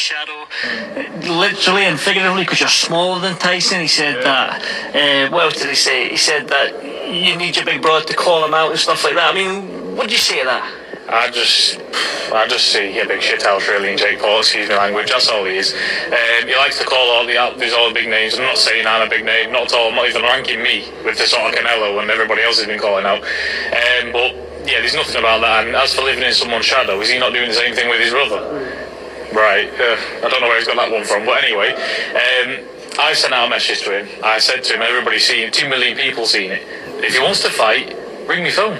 shadow, literally and figuratively, because you're smaller than Tyson. He said that. What else did he say? He said that you need your big brother to call him out and stuff like that. I mean, what do you say to that? I just see a big shithouse really in Jake Paul, excuse me language, that's all he is. He likes to call all the big names. I'm not saying I'm a big name, not at all. I'm not even ranking me with the sort of Canelo and everybody else has been calling out. But yeah, there's nothing about that. And as for living in someone's shadow, is he not doing the same thing with his brother? Right, I don't know where he's got that one from, but anyway, I sent out a message to him. I said to him, everybody's seen it, 2 million people seen it. If he wants to fight, bring me phone.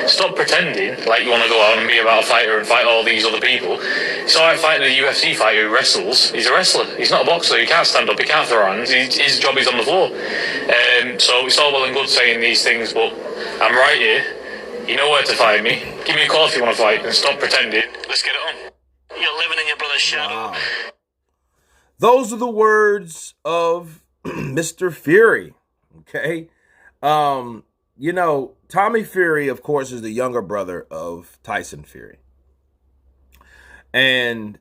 Stop pretending like you want to go out and be about a fighter and fight all these other people. It's alright fighting a UFC fighter who wrestles. He's a wrestler. He's not a boxer. He can't stand up. He can't throw hands. His job is on the floor. So it's all well and good saying these things, but I'm right here. You know where to find me. Give me a call if you want to fight and stop pretending. Let's get it on. You're living in your brother's shadow. Wow. Those are the words of Mr. Fury. Okay. You know, Tommy Fury, of course, is the younger brother of Tyson Fury. And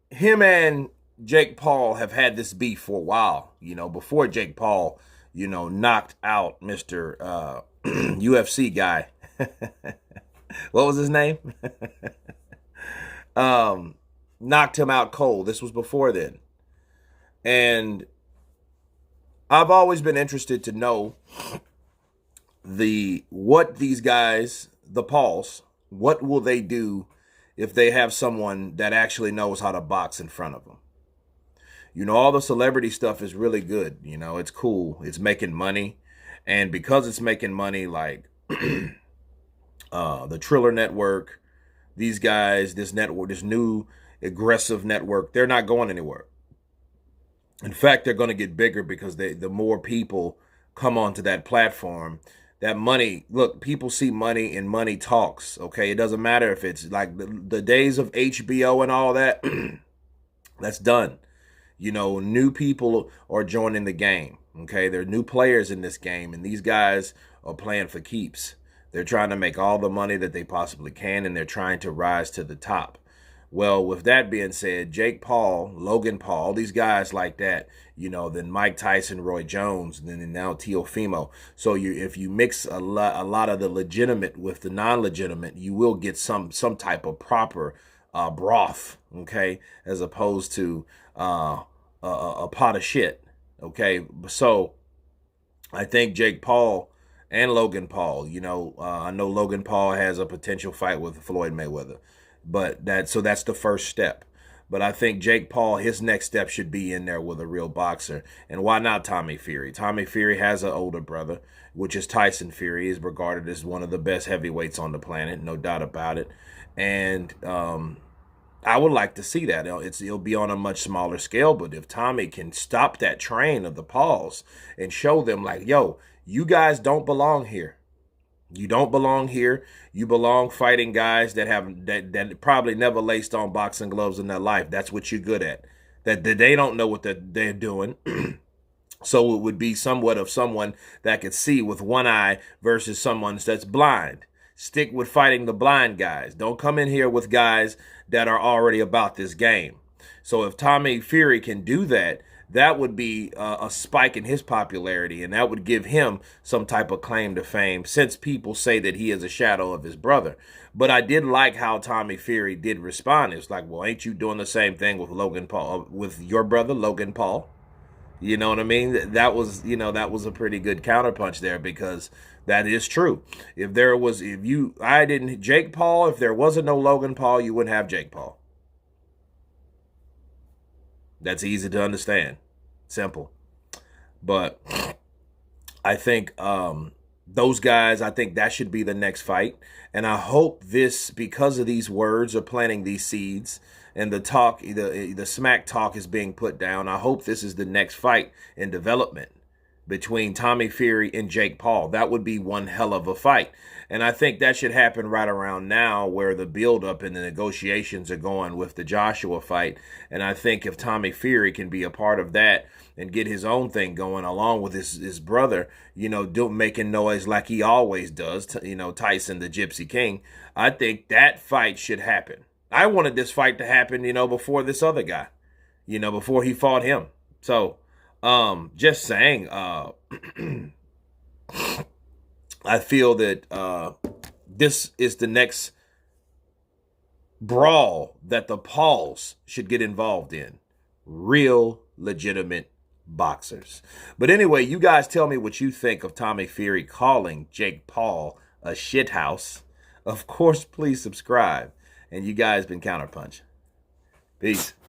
him and Jake Paul have had this beef for a while, you know, before Jake Paul, you know, knocked out Mr. UFC guy. What was his name? Knocked him out cold. This was before then. And I've always been interested to know what these guys, the Pauls, what will they do if they have someone that actually knows how to box in front of them? You know, all the celebrity stuff is really good. You know, it's cool. It's making money. And because it's making money, like the Triller Network, these guys, this network, this new aggressive network, they're not going anywhere. In fact, they're going to get bigger because the more people come onto that platform, that money, look, people see money and money talks, okay? It doesn't matter if it's like the days of HBO and all that, that's done. You know, new people are joining the game, okay? There are new players in this game, and these guys are playing for keeps. They're trying to make all the money that they possibly can, and they're trying to rise to the top. Well, with that being said, Jake Paul, Logan Paul, these guys like that, you know, then Mike Tyson, Roy Jones, and then now Teofimo. So if you mix a lot of the legitimate with the non-legitimate, you will get some type of proper broth, okay, as opposed to a pot of shit, okay? So I think Jake Paul and Logan Paul, you know, I know Logan Paul has a potential fight with Floyd Mayweather. But that's the first step. But I think Jake Paul, his next step should be in there with a real boxer. And why not Tommy Fury? Tommy Fury has an older brother, which is Tyson Fury. He's regarded as one of the best heavyweights on the planet, no doubt about it. And I would like to see that. It'll be on a much smaller scale. But if Tommy can stop that train of the Pauls and show them like, yo, you guys don't belong here. You don't belong here. You belong fighting guys that probably never laced on boxing gloves in their life. That's what you're good at. That they don't know what they're doing. So it would be somewhat of someone that could see with one eye versus someone that's blind. Stick with fighting the blind guys. Don't come in here with guys that are already about this game. So if Tommy Fury can do that, that would be a spike in his popularity, and that would give him some type of claim to fame, since people say that he is a shadow of his brother. But I did like how Tommy Fury did respond. It's like, well, ain't you doing the same thing with Logan Paul, with your brother Logan Paul? You know what I mean? That was, you know, that was a pretty good counterpunch there, because that is true. Jake Paul, if there wasn't no Logan Paul, you wouldn't have Jake Paul. That's easy to understand. Simple. But I think those guys, I think that should be the next fight. And I hope this, because of these words, are planting these seeds, and the talk, the smack talk is being put down. I hope this is the next fight in development between Tommy Fury and Jake Paul. That would be one hell of a fight. And I think that should happen right around now, where the build-up and the negotiations are going with the Joshua fight. And I think if Tommy Fury can be a part of that and get his own thing going along with his brother, you know, making noise like he always does, you know, Tyson, the Gypsy King, I think that fight should happen. I wanted this fight to happen, you know, before this other guy. before he fought him. So, just saying, I feel that this is the next brawl that the Pauls should get involved in. Real, legitimate boxers. But anyway, you guys tell me what you think of Tommy Fury calling Jake Paul a shithouse. Of course, please subscribe. And you guys been Counterpunch. Peace.